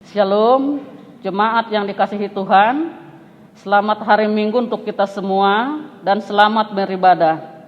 Shalom, jemaat yang dikasihi Tuhan. Selamat hari Minggu untuk kita semua dan selamat beribadah.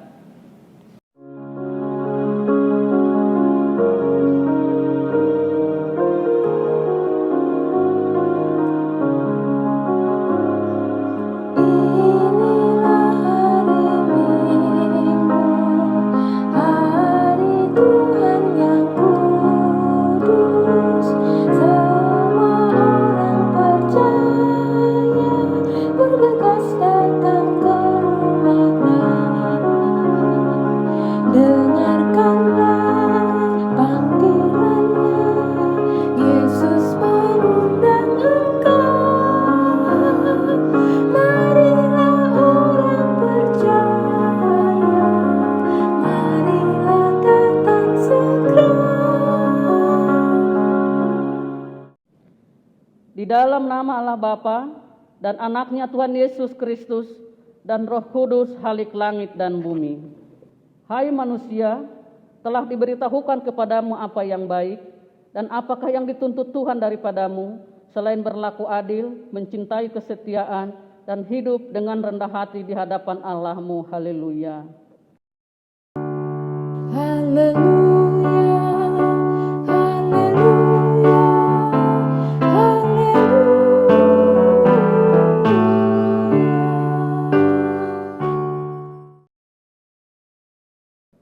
Di dalam nama Allah Bapa dan anaknya Tuhan Yesus Kristus dan Roh Kudus halik langit dan bumi. Hai manusia, telah diberitahukan kepadamu apa yang baik dan apakah yang dituntut Tuhan daripadamu selain berlaku adil, mencintai kesetiaan dan hidup dengan rendah hati di hadapan Allahmu. Haleluya. Haleluya.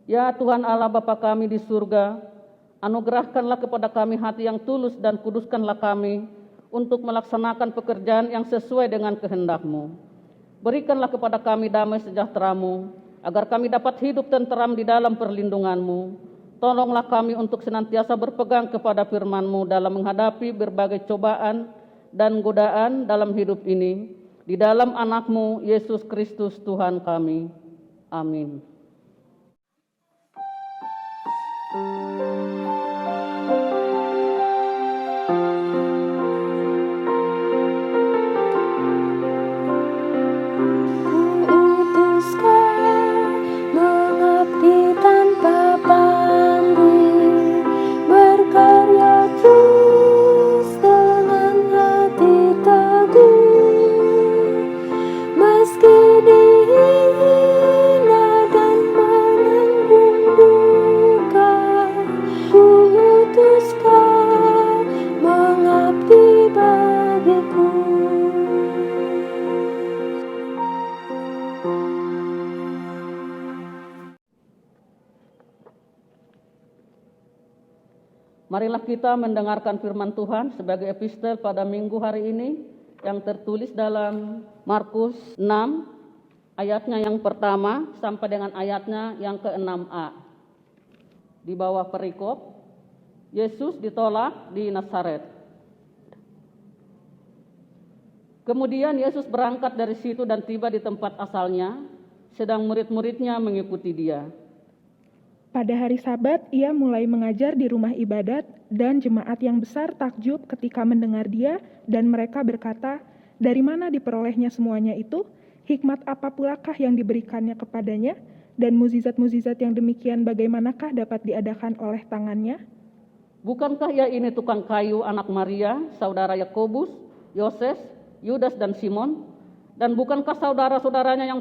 Ya Tuhan Allah Bapa kami di surga, anugerahkanlah kepada kami hati yang tulus dan kuduskanlah kami untuk melaksanakan pekerjaan yang sesuai dengan kehendak-Mu. Berikanlah kepada kami damai sejahtera-Mu, agar kami dapat hidup tenteram di dalam perlindungan-Mu. Tolonglah kami untuk senantiasa berpegang kepada firman-Mu dalam menghadapi berbagai cobaan dan godaan dalam hidup ini. Di dalam anak-Mu, Yesus Kristus Tuhan kami. Amin. Marilah kita mendengarkan firman Tuhan sebagai epistel pada minggu hari ini yang tertulis dalam Markus 6 ayatnya yang pertama sampai dengan ayatnya yang ke-6a. Di bawah perikop, Yesus ditolak di Nazaret. Kemudian Yesus berangkat dari situ dan tiba di tempat asalnya, sedang murid-muridnya mengikuti dia. Pada hari Sabat, ia mulai mengajar di rumah ibadat, dan jemaat yang besar takjub ketika mendengar dia, dan mereka berkata, "Dari mana diperolehnya semuanya itu? Hikmat apa pulakah yang diberikannya kepadanya? Dan mukjizat-mukjizat yang demikian bagaimanakah dapat diadakan oleh tangannya? Bukankah ia ini tukang kayu anak Maria, saudara Yakobus, Yoses, Yudas dan Simon? Dan bukankah saudara-saudaranya yang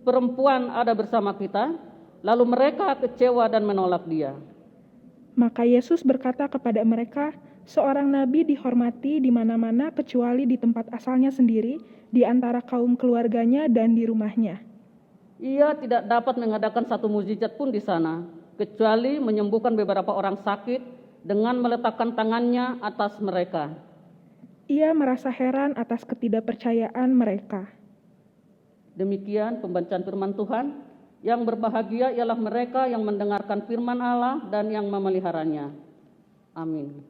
perempuan ada bersama kita?" Lalu mereka kecewa dan menolak dia. Maka Yesus berkata kepada mereka, "Seorang nabi dihormati di mana-mana kecuali di tempat asalnya sendiri, di antara kaum keluarganya dan di rumahnya." Ia tidak dapat mengadakan satu mukjizat pun di sana, kecuali menyembuhkan beberapa orang sakit dengan meletakkan tangannya atas mereka. Ia merasa heran atas ketidakpercayaan mereka. Demikian pembacaan firman Tuhan. Yang berbahagia ialah mereka yang mendengarkan firman Allah dan yang memeliharanya. Amin.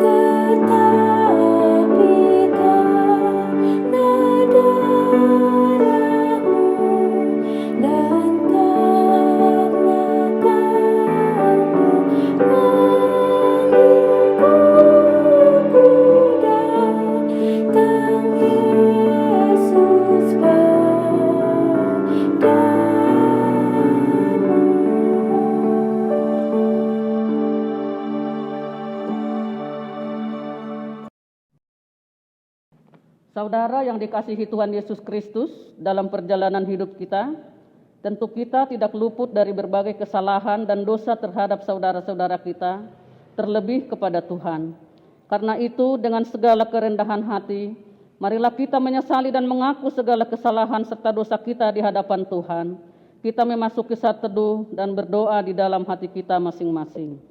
Tetap Saudara yang dikasihi Tuhan Yesus Kristus, dalam perjalanan hidup kita, tentu kita tidak luput dari berbagai kesalahan dan dosa terhadap saudara-saudara kita, terlebih kepada Tuhan. Karena itu, dengan segala kerendahan hati, marilah kita menyesali dan mengaku segala kesalahan serta dosa kita di hadapan Tuhan. Kita memasuki saat teduh dan berdoa di dalam hati kita masing-masing.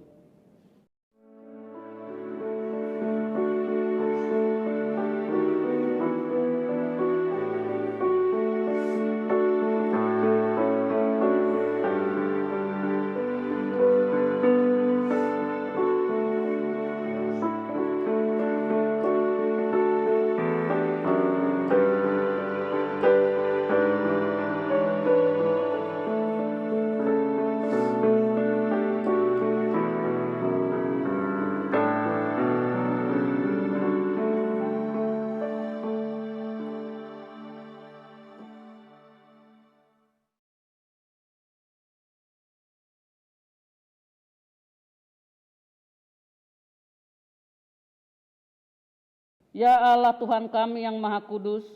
Ya Allah Tuhan kami yang Maha Kudus,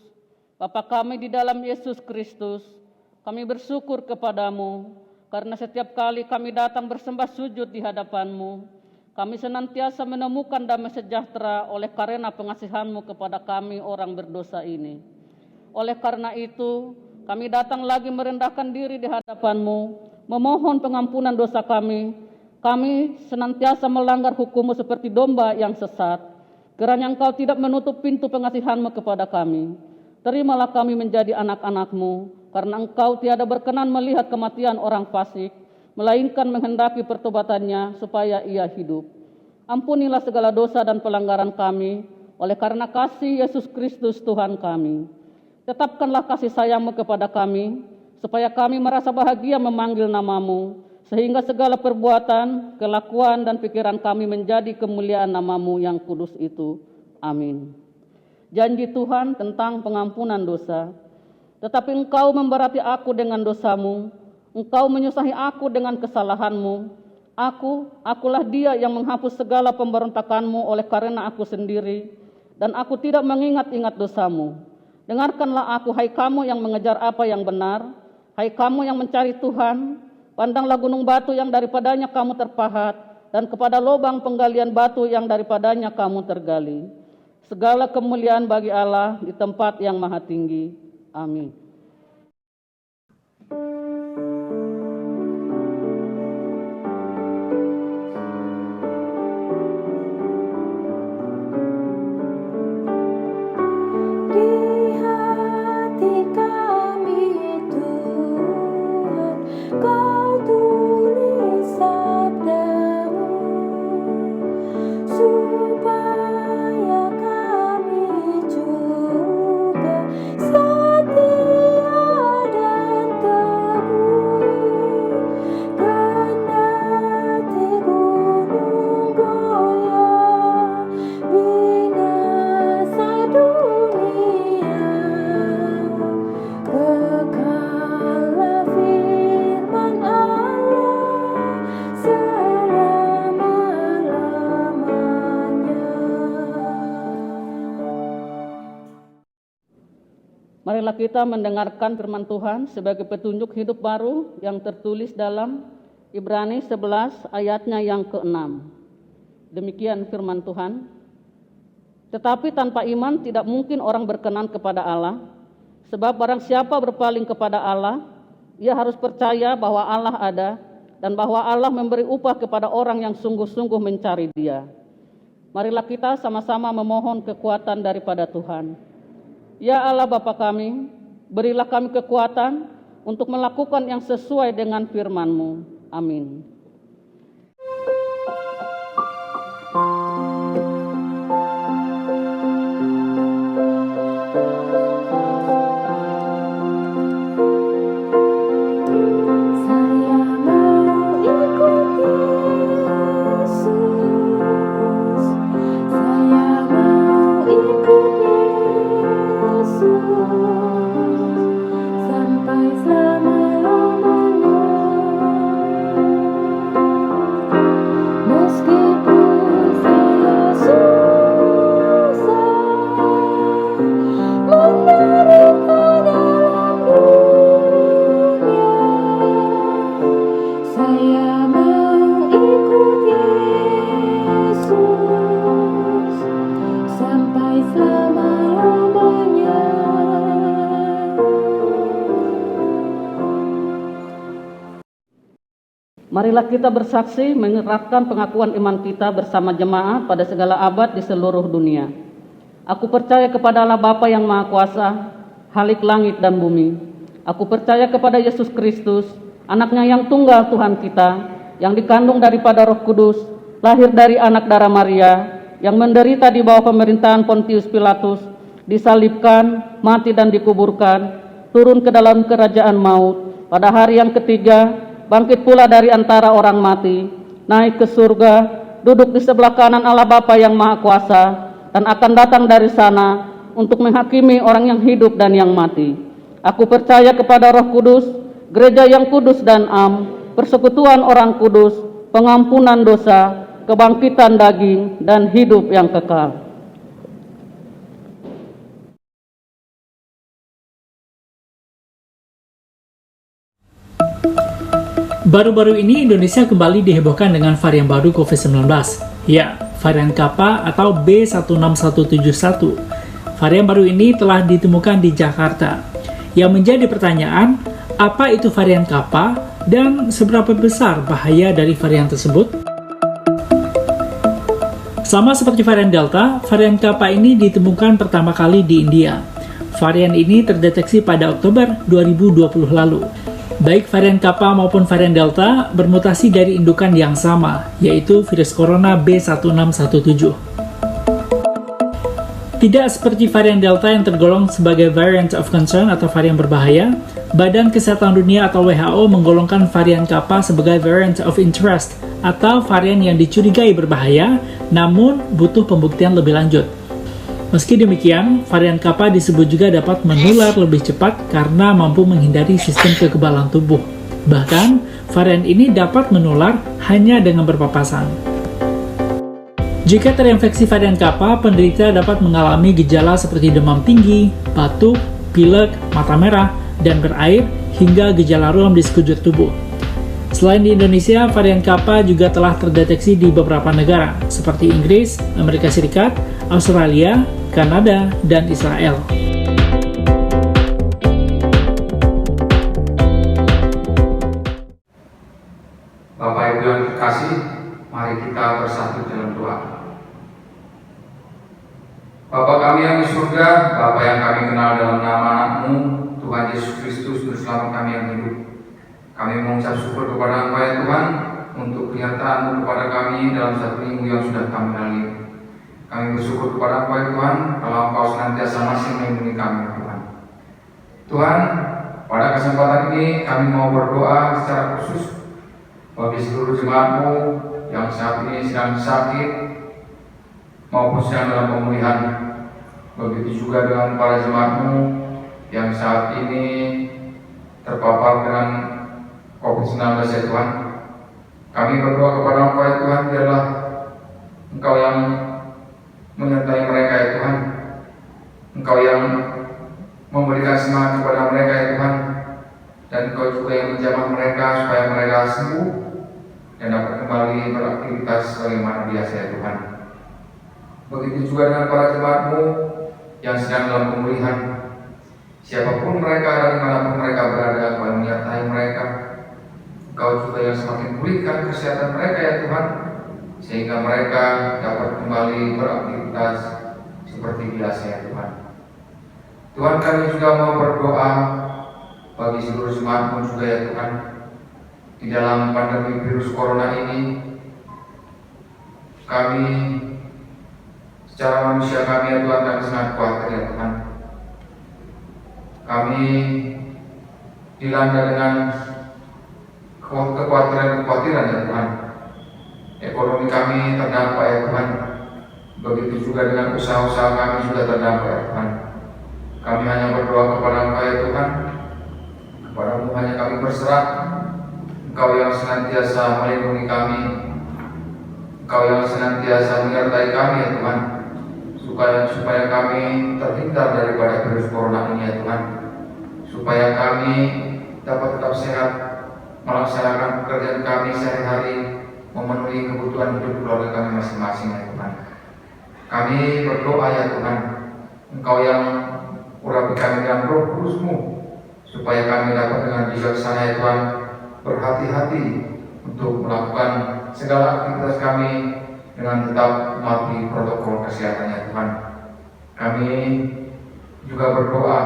Bapa kami di dalam Yesus Kristus, kami bersyukur kepadamu, karena setiap kali kami datang bersembah sujud di hadapan-Mu, kami senantiasa menemukan damai sejahtera oleh karena pengasihan-Mu kepada kami orang berdosa ini. Oleh karena itu, kami datang lagi merendahkan diri di hadapan-Mu, memohon pengampunan dosa kami. Kami senantiasa melanggar hukum-Mu seperti domba yang sesat. Kiranya Engkau tidak menutup pintu pengasihan-Mu kepada kami. Terimalah kami menjadi anak-anak-Mu, karena Engkau tiada berkenan melihat kematian orang fasik, melainkan menghendaki pertobatannya supaya ia hidup. Ampunilah segala dosa dan pelanggaran kami, oleh karena kasih Yesus Kristus Tuhan kami. Tetapkanlah kasih sayang-Mu kepada kami, supaya kami merasa bahagia memanggil nama-Mu, sehingga segala perbuatan, kelakuan, dan pikiran kami menjadi kemuliaan nama-Mu yang kudus itu. Amin. Janji Tuhan tentang pengampunan dosa. Tetapi Engkau memberati aku dengan dosamu, Engkau menyusahi aku dengan kesalahanmu. Akulah dia yang menghapus segala pemberontakanmu oleh karena aku sendiri, dan aku tidak mengingat-ingat dosamu. Dengarkanlah aku, hai kamu yang mengejar apa yang benar, hai kamu yang mencari Tuhan. Pandanglah gunung batu yang daripadanya kamu terpahat, dan kepada lubang penggalian batu yang daripadanya kamu tergali. Segala kemuliaan bagi Allah di tempat yang maha tinggi. Amin. Marilah kita mendengarkan firman Tuhan sebagai petunjuk hidup baru yang tertulis dalam Ibrani 11 ayatnya yang ke-6. Demikian firman Tuhan. Tetapi tanpa iman tidak mungkin orang berkenan kepada Allah, sebab barang siapa berpaling kepada Allah, ia harus percaya bahwa Allah ada dan bahwa Allah memberi upah kepada orang yang sungguh-sungguh mencari Dia. Marilah kita sama-sama memohon kekuatan daripada Tuhan. Ya Allah Bapa kami, berilah kami kekuatan untuk melakukan yang sesuai dengan firman-Mu. Amin. Sampai selama-lamanya. Marilah kita bersaksi mengeratkan pengakuan iman kita bersama jemaah pada segala abad di seluruh dunia. Aku percaya kepada Allah Bapa yang Maha Kuasa, Khalik langit dan bumi. Aku percaya kepada Yesus Kristus, anaknya yang tunggal Tuhan kita, yang dikandung daripada Roh Kudus, lahir dari anak darah Maria, yang menderita di bawah pemerintahan Pontius Pilatus, disalibkan, mati dan dikuburkan, turun ke dalam kerajaan maut, pada hari yang ketiga, bangkit pula dari antara orang mati, naik ke surga, duduk di sebelah kanan Allah Bapa yang Maha Kuasa, dan akan datang dari sana untuk menghakimi orang yang hidup dan yang mati. Aku percaya kepada Roh Kudus, gereja yang kudus dan am, persekutuan orang kudus, pengampunan dosa, kebangkitan daging, dan hidup yang kekal. Baru-baru ini Indonesia kembali dihebohkan dengan varian baru COVID-19. Ya, varian Kappa atau B16171. Varian baru ini telah ditemukan di Jakarta. Yang menjadi pertanyaan, apa itu varian Kappa dan seberapa besar bahaya dari varian tersebut? Sama seperti varian Delta, varian Kappa ini ditemukan pertama kali di India. Varian ini terdeteksi pada Oktober 2020 lalu. Baik varian Kappa maupun varian Delta bermutasi dari indukan yang sama, yaitu virus corona B1617. Tidak seperti varian Delta yang tergolong sebagai variant of concern atau varian berbahaya, Badan Kesehatan Dunia atau WHO menggolongkan varian Kappa sebagai variant of interest atau varian yang dicurigai berbahaya, namun butuh pembuktian lebih lanjut. Meski demikian, varian Kappa disebut juga dapat menular lebih cepat karena mampu menghindari sistem kekebalan tubuh. Bahkan, varian ini dapat menular hanya dengan berpapasan. Jika terinfeksi varian Kappa, penderita dapat mengalami gejala seperti demam tinggi, batuk, pilek, mata merah, dan berair, hingga gejala ruam di sekujur tubuh. Selain di Indonesia, varian Kappa juga telah terdeteksi di beberapa negara, seperti Inggris, Amerika Serikat, Australia, Kanada, dan Israel. Bapak Ibu yang terkasih, mari kita bersatu dalam doa. Bapa kami yang di surga, Bapa yang kami kenal dalam nama anakmu, Tuhan Yesus Kristus, Juru Selamat kami yang hidup. Kami mengucap syukur kepada Engkau ya Tuhan, untuk penyertaan-Mu kepada kami dalam satu minggu yang sudah kami lalui. Kami bersyukur kepada Engkau ya Tuhan, kalau Engkau senantiasa masih melindungi kami ya Tuhan. Tuhan, pada kesempatan ini kami mau berdoa secara khusus bagi seluruh jemaat-Mu yang saat ini sedang sakit maupun sedang dalam pemulihan. Begitu juga dengan para jemaat-Mu yang saat ini terpapar dengan COVID-19 ya Tuhan. Kami berdoa kepada Engkau ya Tuhan, biarlah Engkau yang menyertai mereka ya Tuhan. Engkau yang memberikan semangat kepada mereka ya Tuhan, dan Engkau juga yang menjamah mereka supaya mereka sembuh dan dapat kembali beraktivitas sebagaimana biasa ya Tuhan. Begitu juga dengan para jemaat-Mu yang sedang dalam pemulihan. Siapapun mereka dan dimanapun mereka berada, Engkau yang menyertai mereka. Engkau juga yang semakin pulihkan kesehatan mereka ya Tuhan, sehingga mereka dapat kembali beraktivitas seperti biasa ya Tuhan. Tuhan, kami juga mau berdoa bagi seluruh jemaat-Mu juga ya Tuhan. Di dalam pandemi virus corona ini, kami secara manusia kami ya Tuhan, kami sangat khawatir ya Tuhan. Kami dilanda dengan kekhawatiran ya Tuhan. Ekonomi kami terdampak ya Tuhan. Begitu juga dengan usaha-usaha kami juga terdampak ya Tuhan. Kami hanya berdoa kepada Engkau ya Tuhan. Kepada-Mu hanya kami berserah. Engkau yang senantiasa melindungi kami, Engkau yang senantiasa menyertai kami ya Tuhan, supaya kami terhindar daripada virus corona ini ya Tuhan, supaya kami dapat tetap sehat, melaksanakan pekerjaan kami sehari-hari, memenuhi kebutuhan hidup keluarga kami masing-masing ya Tuhan. Kami berdoa ya Tuhan, Engkau yang urapi kami dengan Roh Kudus-Mu, supaya kami dapat dengan bijaksana ya Tuhan berhati-hati untuk melakukan segala aktivitas kami dengan tetap mematuhi protokol kesehatannya Tuhan. Kami juga berdoa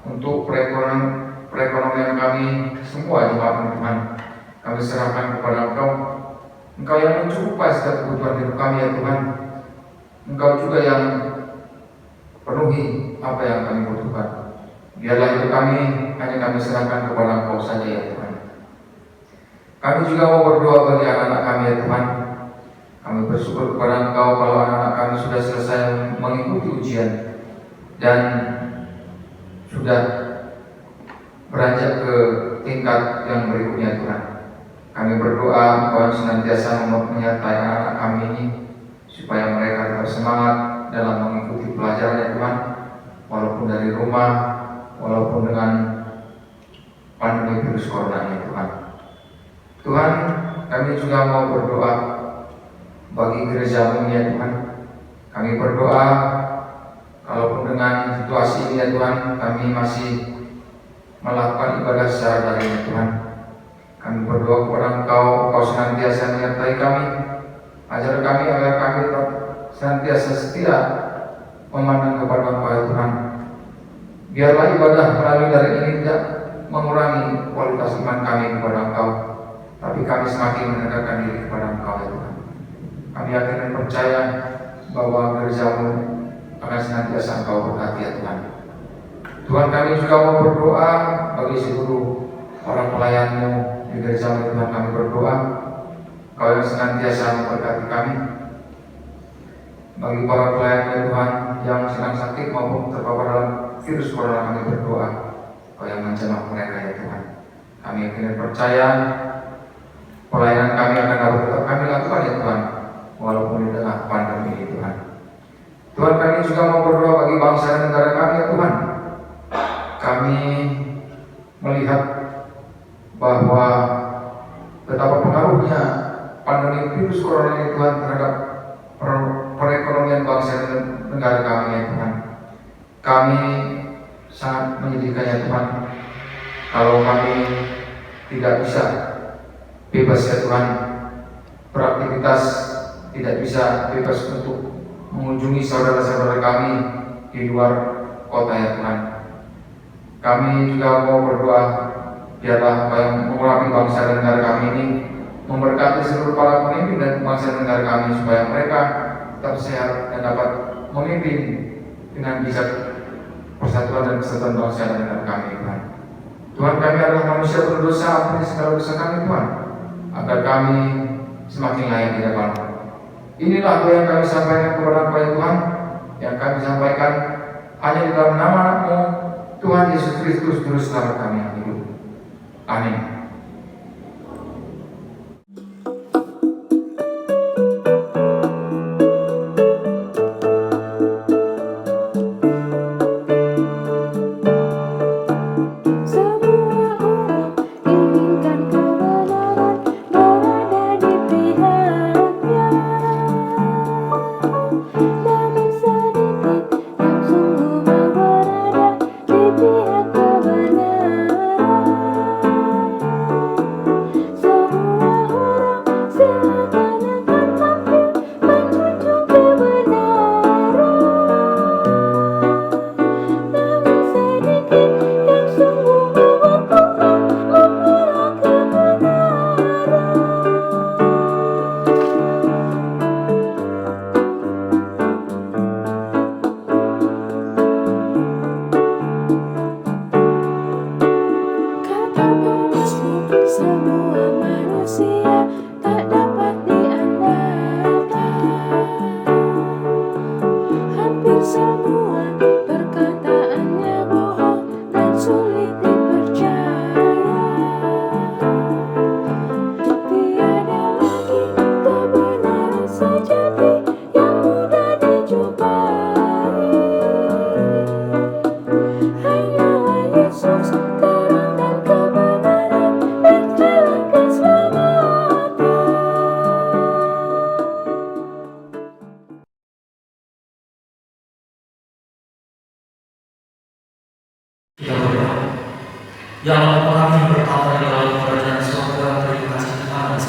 untuk perekonomian kami semua jemaat Tuhan. Kami serahkan kepada Engkau. Engkau yang mencukupi setiap kebutuhan hidup kami ya Tuhan. Engkau juga yang penuhi apa yang kami butuhkan. Biarlah hidup kami hanya kami serahkan kepada Engkau saja ya Tuhan. Kami juga mau berdoa bagi anak-anak kami ya Tuhan. Kami bersyukur kepada Engkau kalau anak-anak kami sudah selesai mengikuti ujian dan sudah beranjak ke tingkat yang berikutnya Tuhan. Kami berdoa Engkau yang senantiasa menyertai anak-anak kami ini supaya mereka tetap semangat dalam mengikuti pelajaran ya Tuhan, walaupun dari rumah, walaupun dengan pandemi virus corona ini Tuhan. Tuhan, kami juga mau berdoa bagi gereja-Mu ya Tuhan. Kami berdoa kalaupun dengan situasi ini ya Tuhan, kami masih melakukan ibadah secara daring ya Tuhan. Kami berdoa kepada Engkau senantiasa menyertai kami. Ajar kami agar kami tetap senantiasa setia memandang kepada Engkau ya Tuhan. Biarlah ibadah melalui daring ini tidak mengurangi kualitas iman kami kepada Engkau, tapi kami semakin mendekatkan diri kepada Engkau ya Tuhan. Kami yakin dan percaya bahwa gereja-Mu akan senantiasa Engkau berkati ya Tuhan. Tuhan, kami juga mau berdoa bagi seluruh para pelayan-Mu di gereja-Mu Tuhan. Kami berdoa Kau yang senantiasa memberkati kami. Bagi para pelayan Tuhan yang sedang sakit maupun terpapar dalam virus corona, kami berdoa Kau yang menjamah mereka ya Tuhan. Kami yakin dan percaya pelayanan kami akan dapat tetap kami lakukan ya Tuhan, walaupun di tengah pandemi ini Tuhan. Tuhan, kami juga mau berdoa bagi bangsa dan negara kami ya Tuhan. Kami melihat bahwa betapa pengaruhnya pandemi virus corona ini Tuhan terhadap perekonomian bangsa dan negara kami ya Tuhan. Kami sangat menyedihkan ya Tuhan kalau kami tidak bisa bebas ya Tuhan beraktivitas, tidak bisa bebas untuk mengunjungi saudara-saudara kami di luar kota ya Tuhan. Kami juga mau berdoa biarlah Engkau yang mengurapi bangsa dan negara kami ini, memberkati seluruh para pemimpin dan bangsa dan negara kami supaya mereka tetap sehat dan dapat memimpin dengan bijak persatuan dan kesatuan bangsa dan negara kami Tuhan. Tuhan, kami adalah manusia berdosa, ampuni segala dosa kami Tuhan, agar kami semakin layak di hadapan-Mu. Inilah apa yang kami sampaikan kepada Engkau ya Tuhan, yang kami sampaikan hanya di dalam nama Anak-Mu Tuhan Yesus Kristus Juru Selamat kami yang hidup. Amin. Ya Allah, kami bertawar di dalam kerajaan surga, terima kasih Tuhan atas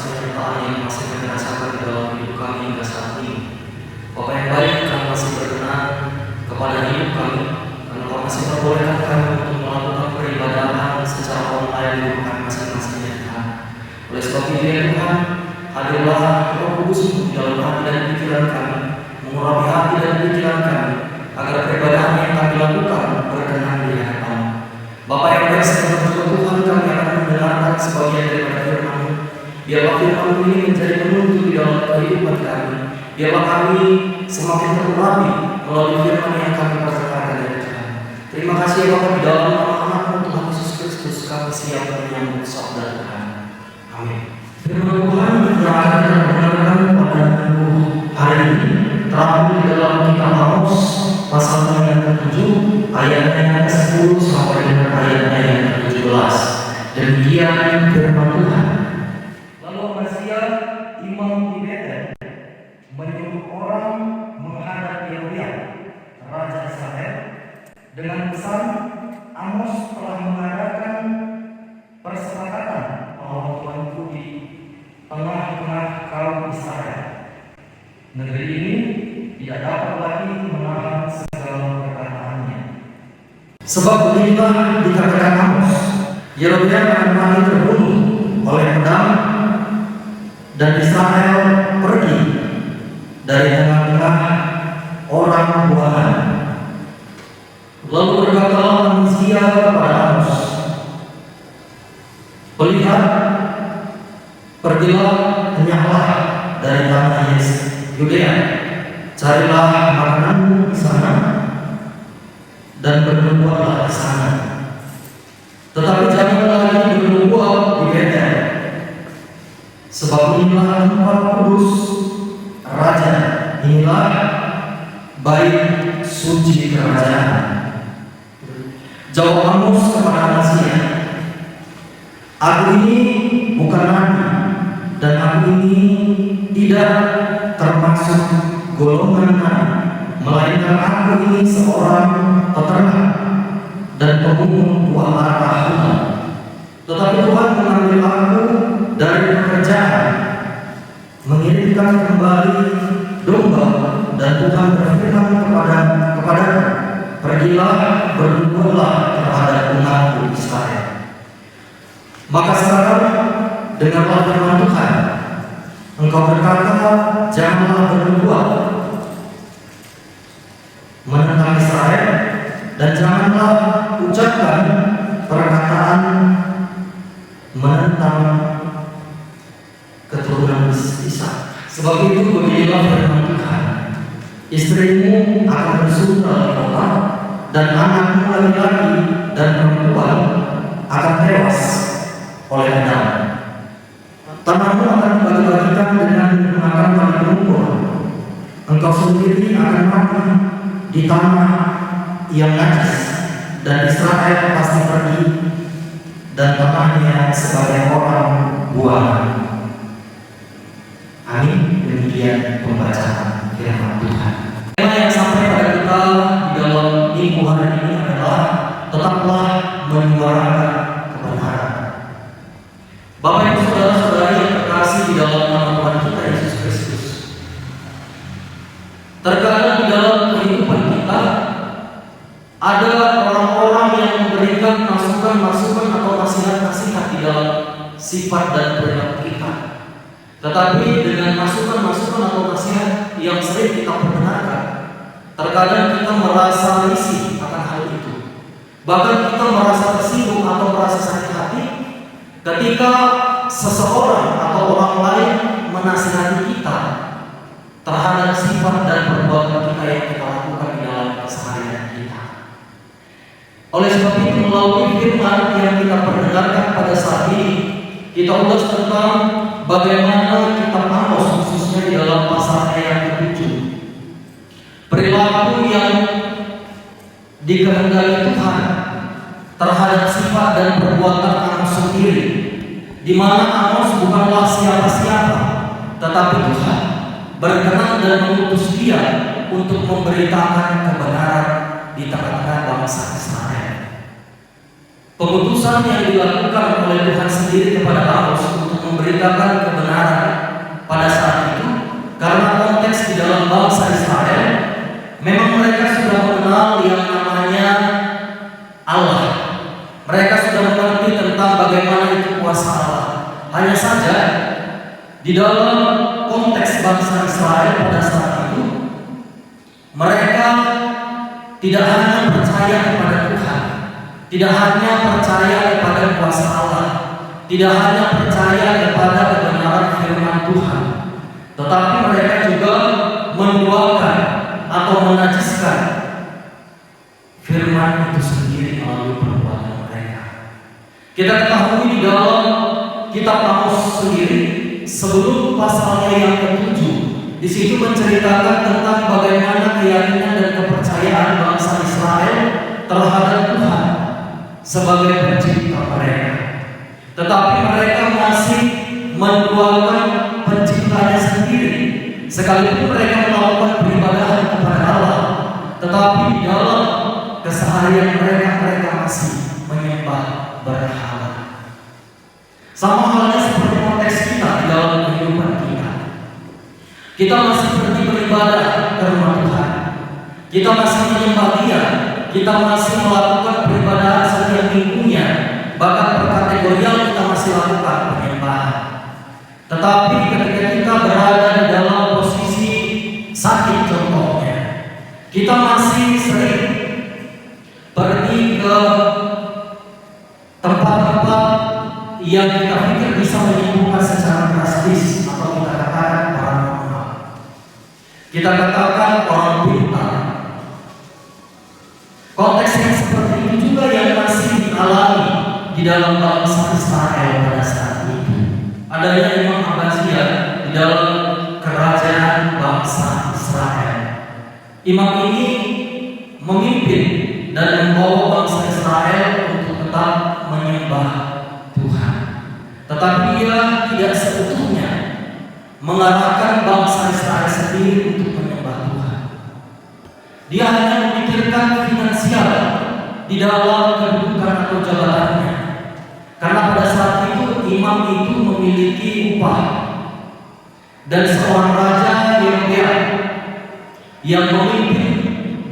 masih perbolehkan kami untuk melakukan peribadahan secara online di rumah masing-masing ya Tuhan. Oleh sebab itu ya Tuhan, hadirlah Roh Kudus di dalam hati dan pikiran kami, mengurapi hati dan pikiran kami, agar peribadahan yang kami lakukan berkenan di hadapan. Bapa yang baik, segala bersyukur Tuhan, kami akan mendengarkan sebagian daripada firman-Mu. Biarlah firman-Mu ini menjadi penuntun di dalam kehidupan kami. Biarlah kami semakin terurapi melalui firman yang kami perdengarkan ya Tuhan. Terima kasih ya Bapa, di dalam nama anak-Mu Tuhan Yesus Kristus kami siap menyambut sabda Tuhan. Amin. Firman Tuhan yang akan kita dengarkan pada minggu hari ini terambil di dalam kitab Amos pasal yang ke-7 ayatnya yang ke-10 sampai dengan ayatnya yang ke-17. Demikian firman Tuhan. Lalu Amazia imam di Betel menyuruh orang menghadap Yerobeam raja Israel dengan pesan, Amos telah mengadakan persepakatan bahwa Tuanku di tengah-tengah kaum Israel. Negeri ini tidak dapat lagi menahan segala perkataannya. Sebab beginilah dikatakan Amos, Yerobeam akan mati terbunuh oleh pedang, dan Israel pergi dari tengah-tengah orang buangan. Lalu berkatalah Amazia kepada Amos, "Lihat, pergilah, kenyanglah dari tanah Yudea, carilah makananmu di sana, dan bernubuatlah di sana. Tetapi janganlah lagi bernubuat di Betel, sebab inilah tempat kudus raja, inilah bait suci kerajaan." Jawab Amos kepada Amazia, "Aku ini bukan nabi, dan aku ini tidak termasuk golongan nabi, melainkan aku ini seorang peternak dan pemungut buah arah hutan. Tetapi Tuhan mengambil aku dari pekerjaan, mengirimkan kembali domba, dan Tuhan berfirman kepadaku, pergilah, bernubuatlah terhadap umatku Israel. Maka sekarang dengarlah firman Tuhan. Engkau berkata, janganlah bernubuat menentang Israel, dan janganlah ucapkan perkataan menentang keturunan Isa. Sebab itu beginilah firman Tuhan, istrimu akan bersunat di kota, dan anakmu laki-laki dan perempuan akan tewas oleh pedang. Tanahmu akan dibagi-bagikan dengan menggunakan tanah lumpur. Engkau sendiri akan mati di tanah yang najis, dan Israel pasti pergi dan tanahnya sebagai orang buangan. Amin. Demikian pembacaan firman Tuhan. Tema yang sampai pada kita di dalam minggu hari ini adalah tetaplah menyuarakan kebenaran. Bapak Ibu saudara-saudari yang terkasih di dalam nama Tuhan kita Yesus Kristus, terkadang di dalam kehidupan kita ada orang-orang yang memberikan masukan-masukan atau nasihat-nasihat di dalam sifat dan perilaku kita. Tetapi dengan masukan-masukan atau nasihat yang sering kita perdengarkan, terkadang kita merasa risih akan hal itu. Bahkan kita merasa tersinggung atau merasa sakit hati ketika seseorang atau orang lain menasihati kita terhadap sifat dan perbuatan kita yang kita lakukan di dalam keseharian kita. Oleh sebab itu, melalui firman yang kita perdengarkan pada saat ini, kita ulas tentang bagaimana kitab Amos khususnya di dalam pasal yang ke-7, perilaku yang dikehendaki Tuhan terhadap sifat dan perbuatan Amos sendiri, di mana Amos bukanlah siapa-siapa, tetapi Tuhan berkenan dan mengutus dia untuk memberitakan kebenaran di tengah-tengah bangsa Israel. Pengutusan yang dilakukan oleh Tuhan sendiri kepada Amos untuk memberitakan kebenaran pada saat itu, karena konteks di dalam bangsa Israel, memang mereka sudah mengenal yang namanya Di dalam konteks bangsa Israel pada saat itu, mereka tidak hanya percaya kepada Tuhan, tidak hanya percaya kepada kuasa Allah, tidak hanya percaya kepada kebenaran firman Tuhan, tetapi mereka juga menduakan atau menajiskan firman itu sendiri melalui perbuatan mereka. Kita ketahui di dalam kitab Amos sendiri, sebelum pasalnya yang ke-7, di situ menceritakan tentang bagaimana keyakinan dan kepercayaan bangsa Israel terhadap Tuhan sebagai pencipta mereka. Tetapi mereka masih menduakan penciptanya sendiri, sekalipun mereka melakukan peribadahan kepada Allah, tetapi di dalam keseharian mereka masih menyembah berhala. Sama halnya seperti konteks kita di dalam kehidupan kita. Kita masih pergi beribadah ke rumah Tuhan. Kita masih menyembah Dia. Kita masih melakukan peribadahan setiap minggunya. Bahkan perkategorial kita masih lakukan penyembahan. Tetapi ketika kita berada di dalam posisi sakit contohnya, kita masih sering pergi ke tempat-tempat yang kita pikir bisa menyembuhkan secara drastis, atau kita katakan paranormal, kita katakan orang pintar. Konteks yang seperti itu juga yang masih dialami di dalam bangsa Israel pada saat itu. Adanya Imam Ahazia di dalam kerajaan bangsa Israel. Imam ini memimpin dan membawa bangsa Israel untuk tetap menyembah Tuhan. Tetapi dia tidak seutuhnya mengarahkan bangsa Israel sendiri untuk menyembah Tuhan. Dia hanya memikirkan finansial di dalam kedudukan atau jabatannya. Karena pada saat itu imam itu memiliki upah, dan seorang raja yang memimpin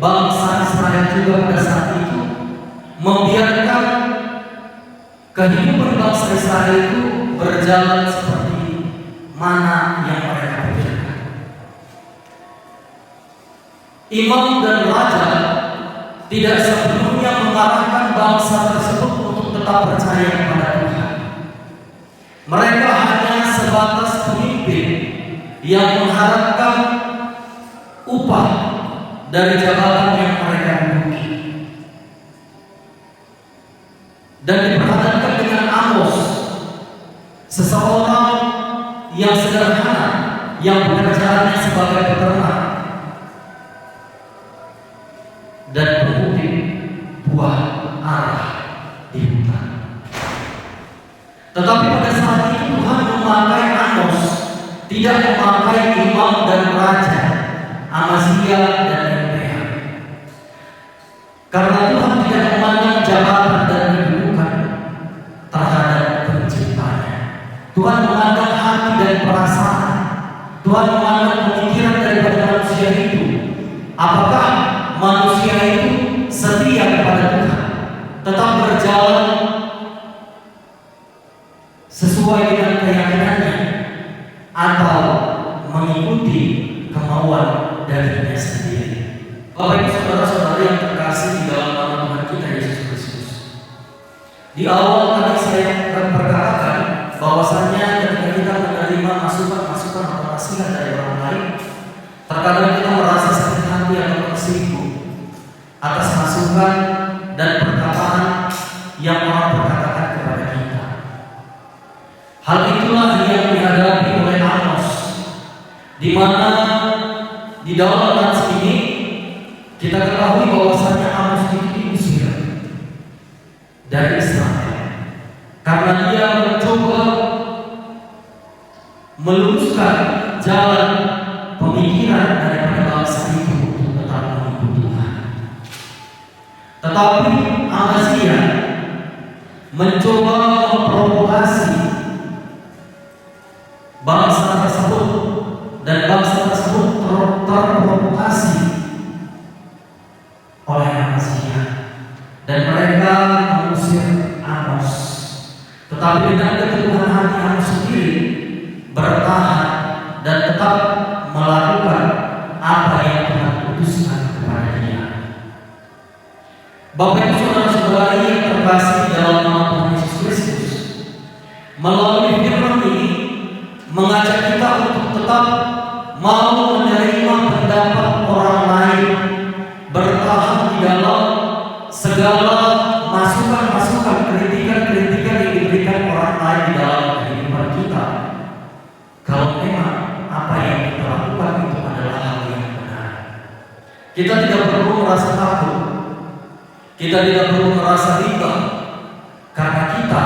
bangsa Israel juga pada saat itu membiarkan kehidupan bangsa Israel itu berjalan seperti mana yang mereka pikirkan. Imam dan raja tidak sepenuhnya mengarahkan bangsa tersebut untuk tetap percaya kepada Tuhan. Mereka hanya sebatas pemimpin yang mengharapkan upah dari jabatan yang mereka duduki. Dan diperhadapkan dengan Amos, seseorang yang sederhana, yang pekerjaannya sebagai peternak dan pemutik buah arah di hutan. Tetapi pada saat itu Tuhan memakai Amos, tidak memakai imam dan raja Amazia dan Yerobeam. Karena Tuhan tidak memandang jabatan dan kedudukan terhadap penciptanya. Tuhan memandang hati dan perasaan. Tuhan memandang pemikiran daripada manusia itu. Apakah manusia itu setia kepada Tuhan, tetap berjalan sesuai dengan keyakinannya, atau mengikuti kemauan darinya sendiri. Bapak Ibu saudara-saudari yang terkasih di dalam nama Tuhan kita Yesus Kristus. Di awal tadi saya berkatakan bahwasanya ketika kita menerima masukan-masukan atau nasihat dari orang lain, terkadang kita merasa sakit hati atau tersinggung atas masukan dan perkataan yang orang berkatakan kepada kita. Hal itulah yang dihadapi oleh Amos, di mana di dalam nats ini kita ketahui bahwasanya Amos itu diusir dari Israel karena dia mencoba meluruskan jalan pemikiran daripada bangsa itu untuk tetap mengikuti Tuhan. Tetapi Amazia mencoba memprovokasi bangsa tersebut, dan bangsa tersebut terprovokasi oleh Amazia, dan mereka mengusir Amos. Tetapi dengan keteguhan hati Amos sendiri bertahan tetap melakukan apa yang Tuhan utuskan kepada dia. Bapak Ibu Saudara-saudara yang terkasih dalam nama Tuhan Yesus Kristus, melalui firman ini mengajak kita untuk tetap mau menerima pendapat orang lain, bertahan di dalam segala masukan-masukan, kritikan-kritikan yang diberikan orang lain di dalam kehidupan kita. Kalau memang apa yang kita lakukan itu adalah hal yang benar, kita tidak perlu merasa takut, kita tidak perlu merasa riba, karena kita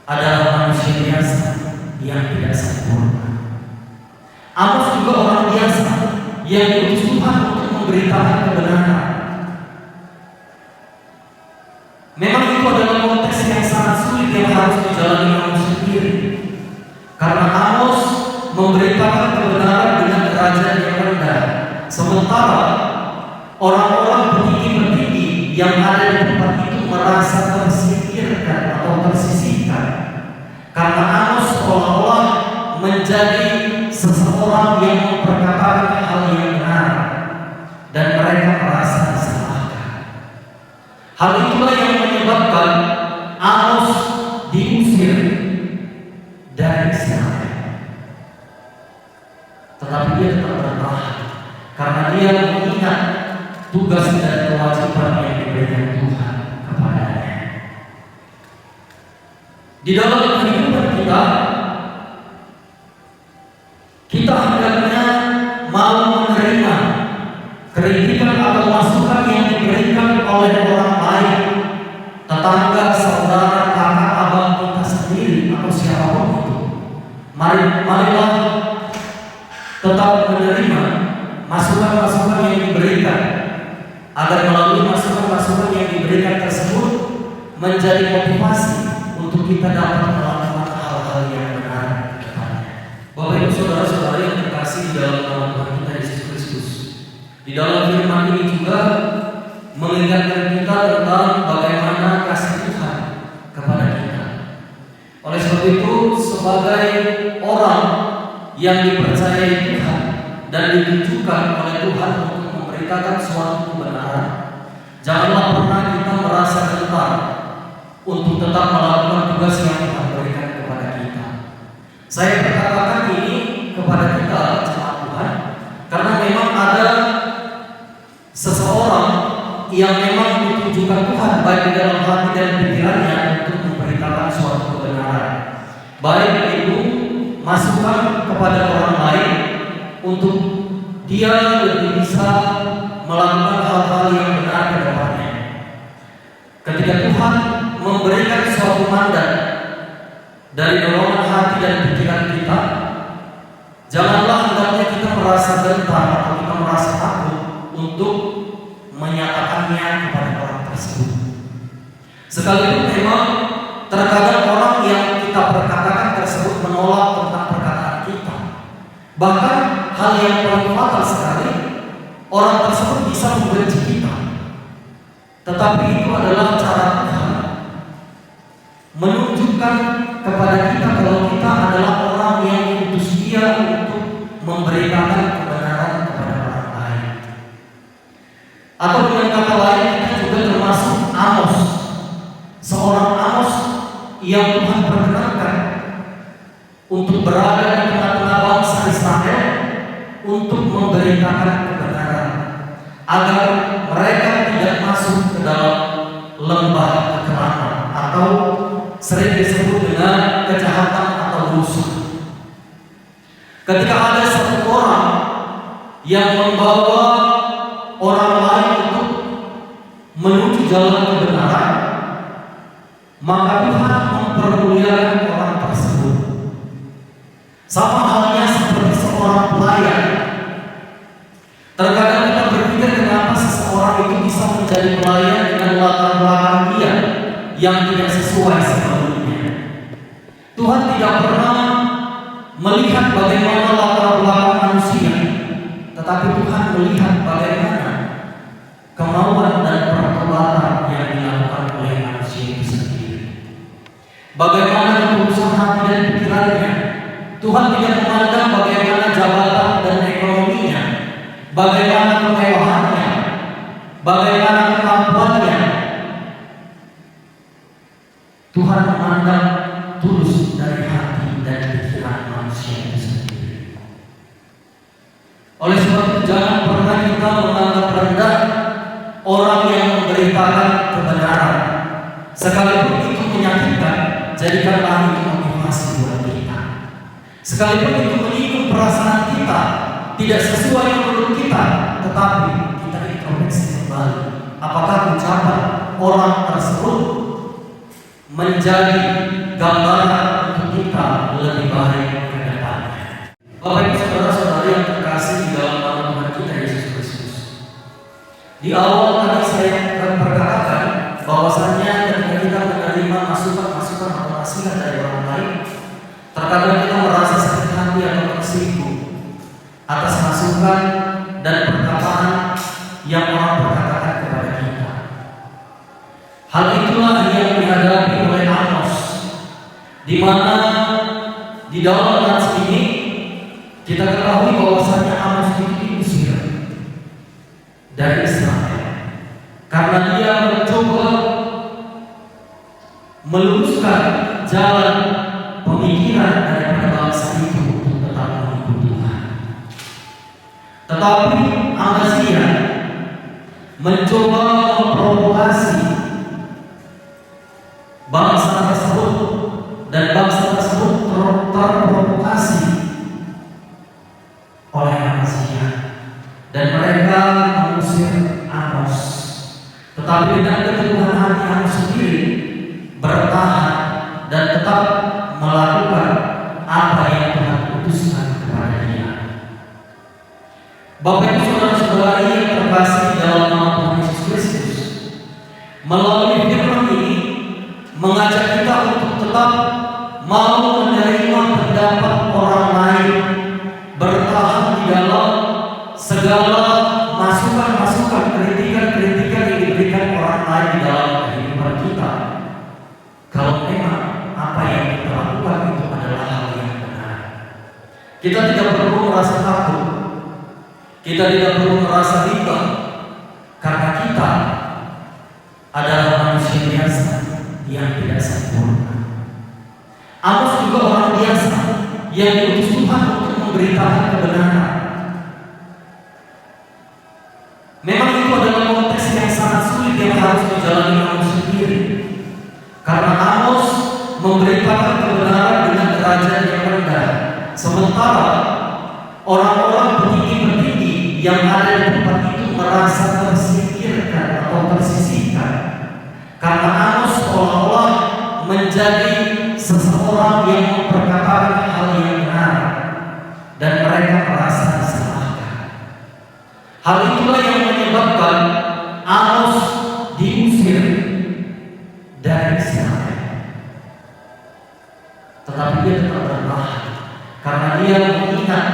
adalah manusia biasa yang tidak sempurna. Amos juga orang biasa yang diutus Tuhan untuk memberitakan kebenaran. Memang itu adalah konteks yang sangat sulit yang harus dijalani Amos sendiri, karena Amos memberitakan kebenaran dengan derajat yang rendah, sementara orang-orang petinggi-petinggi yang ada di tempat itu merasa tersingkirkan atau tersisihkan, karena Amos seolah-olah menjadi seseorang yang memperkatakan hal yang benar dan mereka merasa disalahkan. Hal itulah yang menyebabkan Amos diusir dari Israel. Tetapi dia tetap bertahan karena dia mengingat tugas dan kewajiban yang diberikan Tuhan kepadanya. Di dalam kehidupan kita hendaknya mau menerima kritikan atau masukan yang diberikan oleh orang lain, tetangga, saudara, kakak, abang kita sendiri atau siapapun itu. Marilah tetap menerima masukan-masukan yang diberikan, agar melalui masukan-masukan yang diberikan tersebut menjadi motivasi untuk kita dapat melakukan hal-hal yang benar. Bapak Ibu Saudara-saudara yang terkasih di dalam nama Tuhan kita Yesus Kristus, di dalam firman ini juga mengingatkan kita tentang bagaimana kasih Tuhan kepada kita. Oleh sebab itu, sebagai orang yang dipercayai Tuhan dan ditujukan oleh Tuhan untuk memberitakan suatu kebenaran, janganlah pernah kita merasa gentar untuk tetap melakukan tugas yang Tuhan berikan kepada kita. Saya berkatakan ini kepada kita jemaat Tuhan karena memang ada seseorang yang memang ditujukan Tuhan baik di dalam hati dan pikirannya untuk memberitakan suatu kebenaran, baik itu masukan kepada orang lain untuk dia lebih bisa melakukan hal-hal yang benar ke depannya. Ketika Tuhan memberikan suatu mandat dari dorongan hati dan pikiran kita, janganlah hendaknya kita merasa gentar atau kita merasa takut untuk menyatakannya kepada orang tersebut. Sekalipun memang terkadang orang yang kita perkatakan tersebut menolak tentang perkataan kita, bahkan hal yang paling fatal sekali, orang tersebut bisa membenci kita. Tetapi itu adalah cara Tuhan menunjukkan kepada kita kalau kita adalah orang yang diutus Dia untuk memberitakan kebenaran kepada orang lain. Atau dengan kata lain, kita juga termasuk Amos, seorang Amos yang Tuhan perkenankan untuk berada di tengah-tengah bangsa Israel untuk memberitakan kebenaran, agar mereka tidak masuk ke dalam lembah kekeraman atau sering disebut dengan kejahatan atau musuh. Ketika ada satu orang yang membawa orang lain untuk menuju jalan kebenaran, maka Tuhan mempermuliakan orang tersebut. Sama halnya seperti seorang pelayan. Terkadang kita berpikir kenapa seseorang itu bisa menjadi pelayan dengan latar belakang dia yang tidak sesuai sebelumnya. Tuhan tidak pernah melihat bagaimana latar belakang manusia, tetapi Tuhan melihat bagaimana kemauan dan pertobatan yang dilakukan oleh manusia itu sendiri. Bagaimana ketulusan hati dan pikirannya Tuhan tidak memandang bagaimana jabatan dan ekonominya, bagaimana kemewahannya, bagaimana kemampuannya. Tuhan memandang tulus dari hati dan pikiran manusia itu sendiri. Oleh sebab itu jangan pernah kita menganggap rendah orang yang memberitakan kebenaran. Sekalipun itu menyakitkan, jadikanlah itu motivasi buat kita. Sekalipun itu menyinggung perasaan kita, tidak sesuai menurut kita, tetapi kita introspeksi kembali. Apakah ucapan orang tersebut menjadi gambaran untuk kita lebih baik ke depannya? Bapak Ibu saudara-saudari yang terkasih di dalam nama Tuhan kita Yesus Kristus. Di awal tadi saya perkatakan bahwasannya ketika kita menerima masukan-masukan atau nasihat dari orang lain, terkadang kita merasa sakit hati atau tersinggung atas masukan dan perkataan yang orang perkatakan kepada kita. Hal itulah yang dihadapi oleh Amos, di mana di dalam nats ini kita ketahui bahwasannya Amos itu diusir dari Israel karena dia mencoba meluruskan jalan pemikiran daripada bangsa itu untuk tetap mengikut Tuhan. Tetapi Amazia mencoba memprovokasi bangsa tersebut, dan bangsa tersebut terprovokasi oleh Amazia, dan mereka mengusir Amos. Tetapi dengan keteguhan hati Amos sendiri bertahan dan tetap melakukan apa yang Tuhan utuskan kepada dia. Bapak Ibu saudara-saudari yang terkasih dalam nama Tuhan Yesus Kristus, melalui firman ini mengajak kita untuk tetap mau menerima pendapat orang lain, bertahan di dalam segala masukan-masukan, kritikan-kritikan yang diberikan orang lain di dalam kehidupan kita. Kalau memang apa yang kita lakukan itu adalah hal yang benar, kita tidak perlu merasa takut, kita tidak perlu merasa bimbang, karena kita adalah manusia biasa yang tidak sempurna. Amos juga orang biasa yang diutus Tuhan untuk memberitakan kebenaran. Memang itu adalah konteks yang sangat sulit yang harus dijalani Amos sendiri, karena Amos memberitakan kebenaran dengan derajat yang rendah, sementara orang-orang petinggi-petinggi yang ada di tempat itu merasa tersingkirkan atau tersisihkan, karena Amos seolah-olah menjadi seseorang yang memperkatakan hal yang benar dan mereka merasa disalahkan. Hal itulah yang menyebabkan Amos diusir dari Israel. Tetapi dia tetap bertahan karena dia mengingat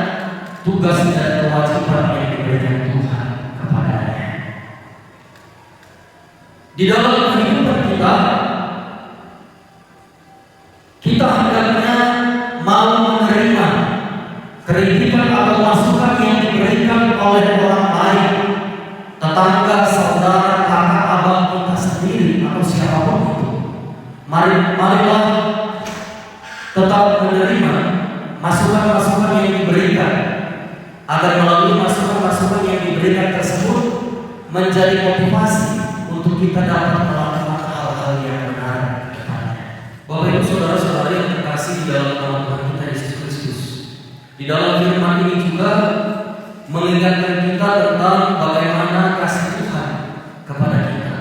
tugas dan kewajiban yang diberikan Tuhan kepadanya. Di dalam kehidupan kita hendaknya mau menerima kritikan atau masukan yang diberikan oleh orang lain, tetangga, saudara, kakak, abang kita sendiri atau siapapun itu. Marilah tetap menerima masukan-masukan yang diberikan, agar melalui masukan-masukan yang diberikan tersebut menjadi motivasi untuk kita dapat melakukan hal-hal yang benar. Bapak Ibu saudara-saudari yang terkasih di dalam nama Tuhan kita Yesus Kristus, di dalam firman ini juga mengingatkan kita tentang bagaimana kasih Tuhan kepada kita.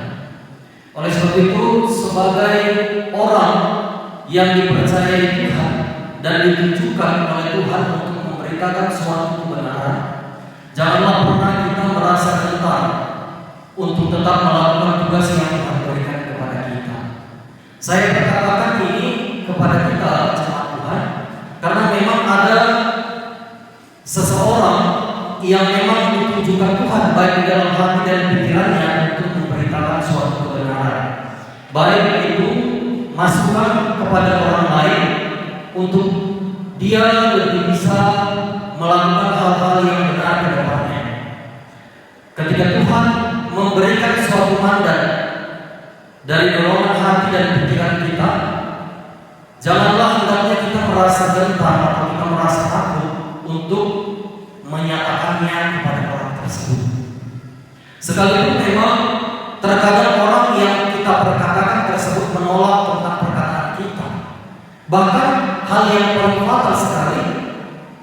Oleh sebab itu, sebagai orang yang dipercayai Tuhan dan ditunjukkan oleh Tuhan untuk memberitakan suatu kebenaran, janganlah pernah kita merasa gentar untuk tetap melakukan tugas yang Tuhan berikan kepada kita. Saya berkatakan ini kepada kita jemaat Tuhan karena memang ada seseorang yang memang ditunjukkan Tuhan baik di dalam hati dan pikirannya untuk memberitakan suatu kebenaran, baik itu masukan kepada orang lain untuk dia lebih bisa melakukan hal-hal yang benar ke depannya. Ketika Tuhan memberikan suatu mandat dari dorongan hati dan pikiran kita, janganlah hendaknya kita merasa gentar atau kita merasa takut untuk menyatakannya kepada orang tersebut. Sekalipun memang terkadang orang yang kita perkatakan tersebut menolak tentang perkataan kita, bahkan hal yang paling fatal sekali,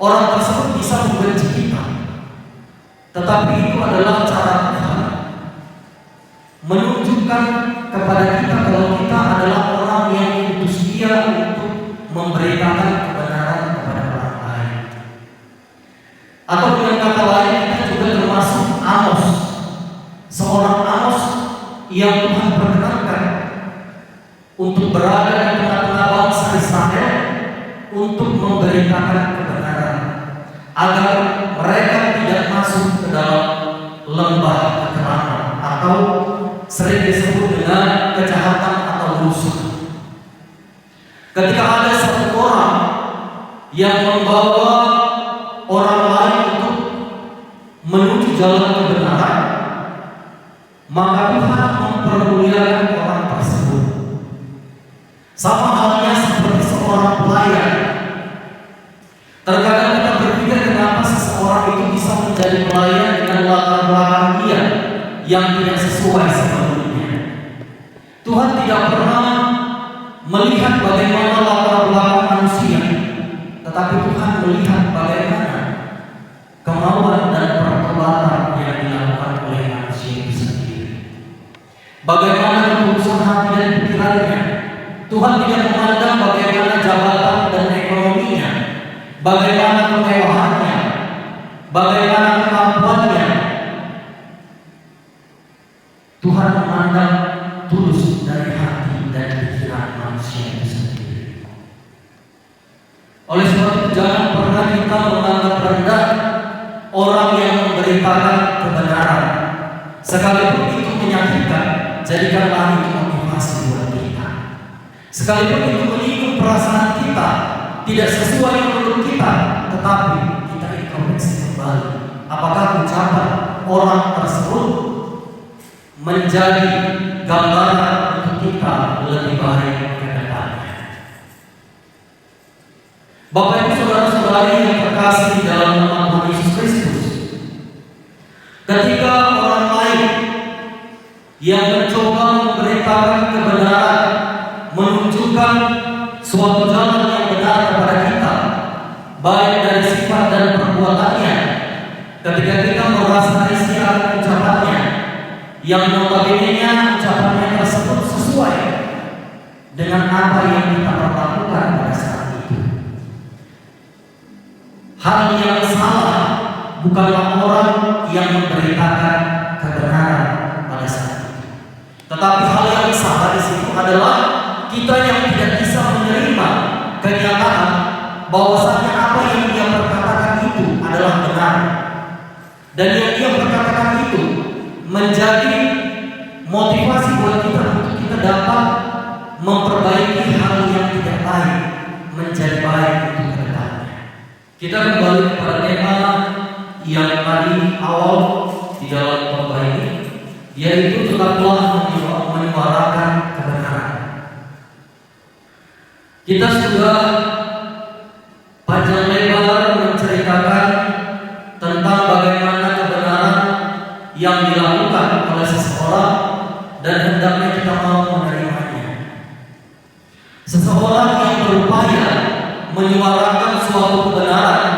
orang tersebut bisa membenci kita. Tetapi itu adalah cara Tuhan menunjukkan kepada kita kalau kita adalah orang yang diutus Dia untuk memberitakan kebenaran kepada orang lain. Atau dengan kata lain, kita juga termasuk Amos, seorang Amos yang Tuhan perkenankan untuk berada di tengah-tengah bangsa Israel untuk memberitakan kebenaran agar mereka tidak masuk ke dalam lembah kekeraman atau sering disebut dengan kejahatan atau rusuh. Ketika ada satu orang yang membawa orang lain untuk menuju jalan kebenaran, maka Tuhan mempermuliakan orang tersebut. Sama halnya seperti seorang pelayan. Terkadang kita berpikir kenapa seseorang itu bisa menjadi pelayan dengan latar belakang dia yang tidak sesuai sebelumnya. Tuhan tidak pernah melihat bagaimana latar belakang manusia, tetapi Tuhan melihat bagaimana kemauan dan pertobatan yang dilakukan oleh manusia itu sendiri. Bagaimana ketulusan hati dan pikirannya. Tuhan tidak memandang bagaimana jabatan dan ekonominya, bagaimana kemewahannya, bagaimana kemampuannya. Tuhan memandang tulus dari hati dan pikiran manusia itu sendiri. Oleh sebab itu jangan pernah kita menganggap rendah orang yang memberitakan kebenaran, sekalipun itu menyakitkan. Jadikanlah itu motivasi buat kita. Sekalipun itu menyinggung perasaan kita, tidak sesuai menurut kita, tetapi kita introspeksi kembali. Apakah ucapan orang tersebut menjadi gambaran untuk kita lebih baik ke depannya? Bapak Ibu saudara-saudari yang terkasih di dalam nama Tuhan Yesus Kristus, ketika orang lain yang mencoba memberitakan kebenaran, menunjukkan suatu jalan yang benar kepada kita, baik dari sifat dan perbuatannya, ketika kita merasa risih akan ucapannya, yang notabene-nya ucapannya tersebut sesuai dengan apa yang kita perlakukan pada saat itu. Hal yang salah bukanlah orang yang memberitakan kebenaran pada saat itu, tetapi hal yang salah di situ adalah kita yang tidak bisa menerima kenyataan bahwasanya apa yang dia perkatakan itu adalah benar, dan yang dia perkatakan itu menjadi motivasi buat kita untuk kita dapat memperbaiki hal yang tidak baik menjadi baik untuk ke depannya. Kita kembali kepada tema yang tadi awal di dalam khotbah ini, yaitu tetaplah menyuarakan kebenaran. Kita sudah panjang lebar menceritakan tentang bagaimana kebenaran yang dilakukan oleh seseorang dan hendaknya kita mau menerimanya. Seseorang yang berupaya menyuarakan suatu kebenaran,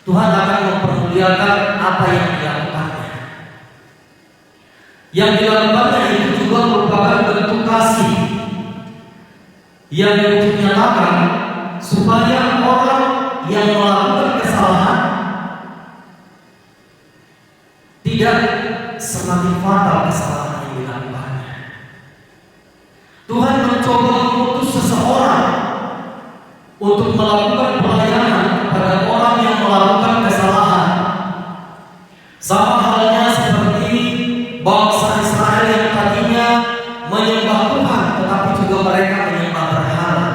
Tuhan akan mempermuliakan apa yang dilakukannya. Yang dilakukannya itu juga merupakan bentuk kasih yang dinyatakan supaya orang yang melakukan kesalahan tidak semakin fatal kesalahan yang dilakukannya. Tuhan mencoba mengutus seseorang untuk melakukan pelayanan kepada orang yang melakukan kesalahan. Sama halnya seperti bangsa Israel yang tadinya menyembah Tuhan, tetapi juga mereka menyembah berhala.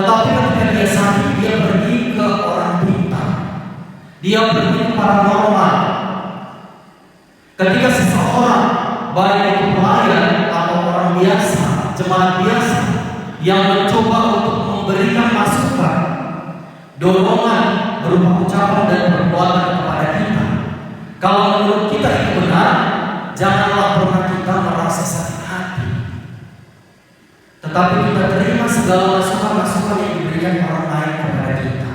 Tetapi ketika dia sakit, dia pergi ke orang pintar. Dia pergi ke paranormal. Ketika seseorang, baik itu pelayan atau orang biasa, jemaat biasa, yang mencoba untuk memberikan masukan, dorongan berupa ucapan dan perbuatan kepada kita, kalau menurut kita itu benar, janganlah pernah kita merasa sakit hati. Tetapi kita terima segala masukan-masukan yang diberikan orang lain kepada kita.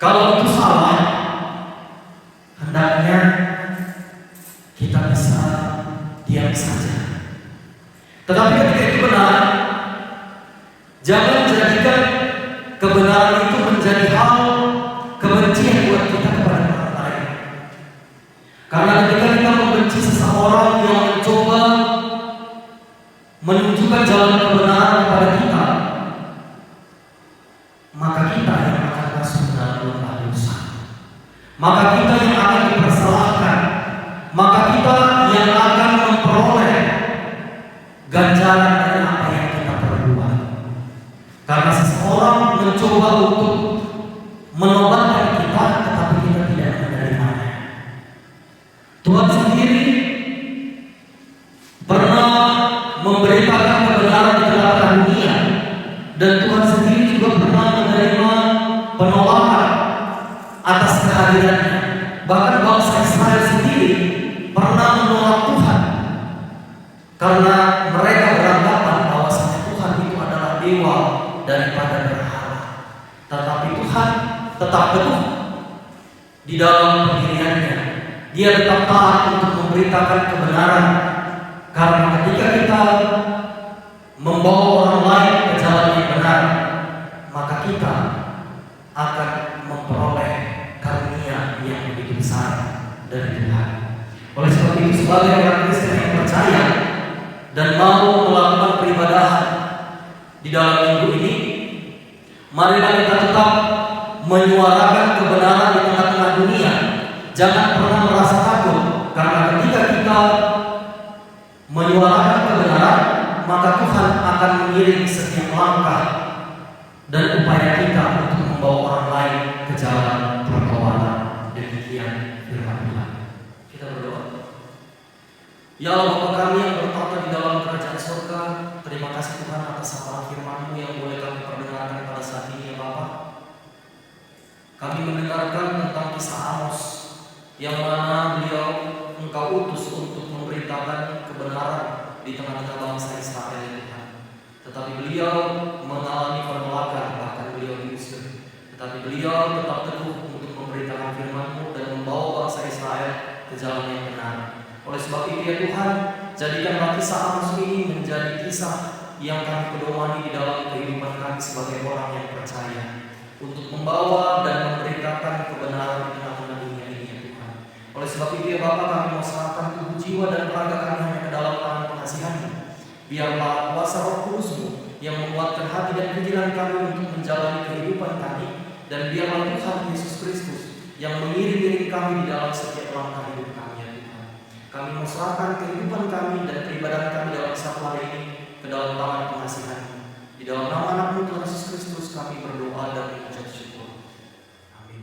Kalau itu salah, hendaknya kita bisa diam saja. Tetapi ketika itu benar, jangan jadikan kebenaran itu menjadi hal kebencian buat kita kepada orang lain. Karena ketika kita membenci seseorang yang mencoba menunjukkan jalan kebenaran kepada kita, maka kita yang akan masuk dalam lembah dosa. Maka kita yang akan dipersalahkan. Maka kita yang akan memperoleh ganjaran dari apa yang kita perbuat. Karena seseorang mencoba untuk menobatkan kita, tetapi kita tidak menerimanya. Tuhan sendiri pernah memberitakan kebenaran di tengah dunia, dan Tuhan sendiri juga pernah menerima penolakan atas kehadirannya. Bahkan bangsa Israel sendiri pernah menolak Tuhan karena mereka beranggapan bahwasanya Tuhan itu adalah dewa daripada berhala. Tetapi Tuhan tetap teguh di dalam pendiriannya. Dia tetap taat untuk memberitakan kebenaran. Karena ketika kita membawa orang lain ke jalan yang benar, maka kita akan memperoleh karunia yang begitu besar dari Tuhan. Oleh sebab itu, sebagai orang Kristen yang percaya dan mau melakukan peribadahan di dalam minggu ini, marilah kita tetap menyuarakan kebenaran di tengah-tengah dunia. Jangan pernah merasa takut, karena ketika kita menyuarakan kebenaran, maka Tuhan akan mengiring setiap langkah dan upaya kita untuk membawa orang lain ke jalan pertobatan. Demikian firman Tuhan. Kita berdoa. Ya Allah Bapa kami yang bertata di dalam kerajaan surga, terima kasih Tuhan atas apa firman-Mu yang boleh kami perdengarkan pada saat ini ya Bapa. Kami mendengarkan tentang kisah Amos, yang mana beliau Engkau utus untuk memberitakan kebenaran di tengah-tengah bangsa Israel ya Tuhan. Tetapi beliau mengalami penolakan, bahkan beliau diusir. Tetapi beliau tetap teguh untuk memberitakan firman-Mu dan membawa bangsa Israel ke jalan yang benar. Oleh sebab itu ya Tuhan, jadikanlah kisah Amos ini menjadi kisah yang kami pedomani di dalam kehidupan kami sebagai orang yang percaya, untuk membawa dan memberitakan kebenaran di tengah-tengah dunia ini ya Tuhan. Oleh sebab itu ya Bapa, kami mau serahkan tubuh, jiwa dan raga kami hanya ke dalam tangan pengasihan-Mu. Biarlah kuasa Roh Kudus-Mu yang menguatkan hati dan pikiran kami untuk menjalani kehidupan kami, dan biarlah Tuhan Yesus Kristus yang mengiring-iring kami di dalam setiap langkah hidup kami ya Tuhan. Kami mau serahkan kehidupan kami dan peribadahan kami dalam satu hari ini ke dalam tangan pengasihan-Mu. Di dalam nama Anak-Mu Tuhan Yesus Kristus kami berdoa dan mengucap syukur. Amin.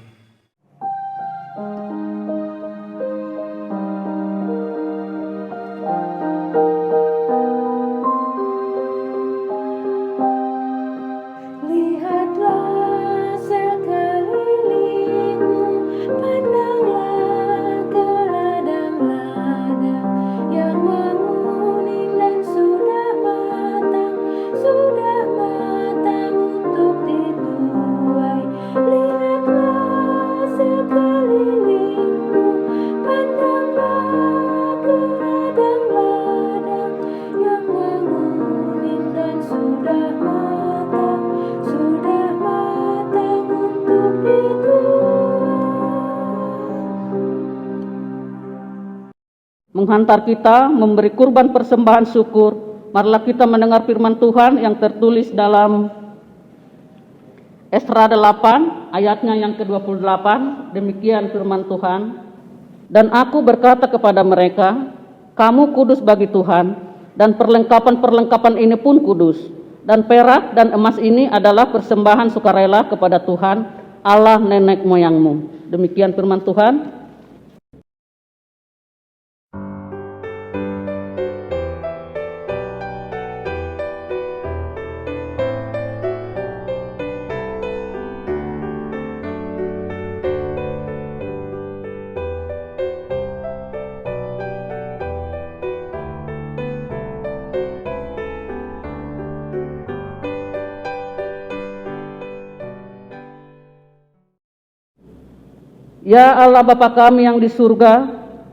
Lihatlah sekelilingmu, pandanglah ke ladang-ladang yang menguning dan sudah matang untuk dituai. Lihatlah sekelilingmu, pandanglah ke ladang-ladang yang menguning dan sudah matang untuk dituai. Menghantar kita memberi kurban persembahan syukur, marilah kita mendengar firman Tuhan yang tertulis dalam Esra 8 ayatnya yang ke-28. Demikian firman Tuhan. Dan aku berkata kepada mereka, kamu kudus bagi Tuhan, dan perlengkapan-perlengkapan ini pun kudus. Dan perak dan emas ini adalah persembahan sukarela kepada Tuhan Allah nenek moyangmu. Demikian firman Tuhan. Ya Allah Bapa kami yang di surga,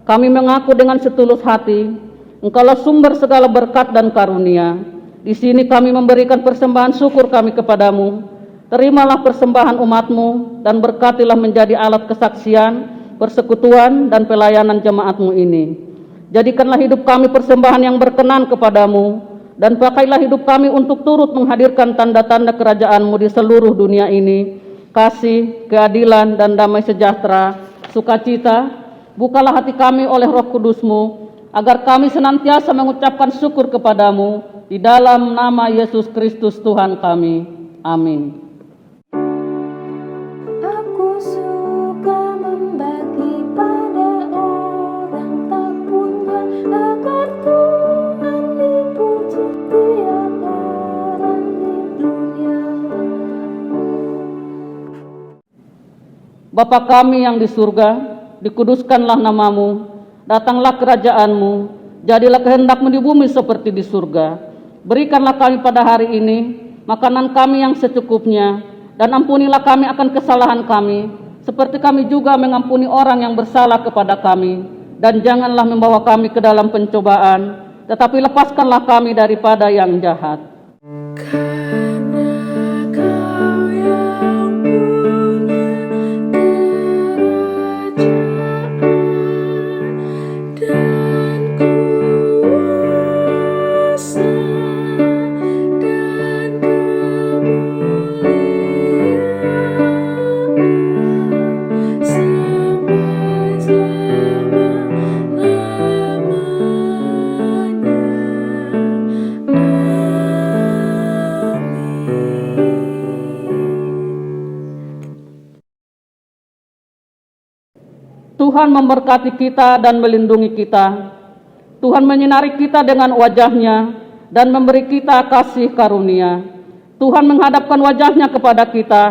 kami mengaku dengan setulus hati, Engkaulah sumber segala berkat dan karunia. Di sini kami memberikan persembahan syukur kami kepadamu. Terimalah persembahan umatmu dan berkatilah menjadi alat kesaksian, persekutuan dan pelayanan jemaatmu ini. Jadikanlah hidup kami persembahan yang berkenan kepadamu, dan pakailah hidup kami untuk turut menghadirkan tanda-tanda kerajaanmu di seluruh dunia ini. Kasih, keadilan, dan damai sejahtera, sukacita, bukalah hati kami oleh Roh Kudus-Mu, agar kami senantiasa mengucapkan syukur kepadamu, di dalam nama Yesus Kristus Tuhan kami. Amin. Aku suka membagi pada orang tak punya, agar Tuhan dipuji tiap orang di dunia. Bapa kami yang di surga, dikuduskanlah namamu, datanglah kerajaanmu, jadilah kehendakmu di bumi seperti di surga. Berikanlah kami pada hari ini makanan kami yang secukupnya, dan ampunilah kami akan kesalahan kami, seperti kami juga mengampuni orang yang bersalah kepada kami. Dan janganlah membawa kami ke dalam pencobaan, tetapi lepaskanlah kami daripada yang jahat. Tuhan memberkati kita dan melindungi kita. Tuhan menyinari kita dengan wajah-Nya dan memberi kita kasih karunia. Tuhan menghadapkan wajah-Nya kepada kita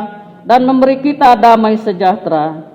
dan memberi kita damai sejahtera.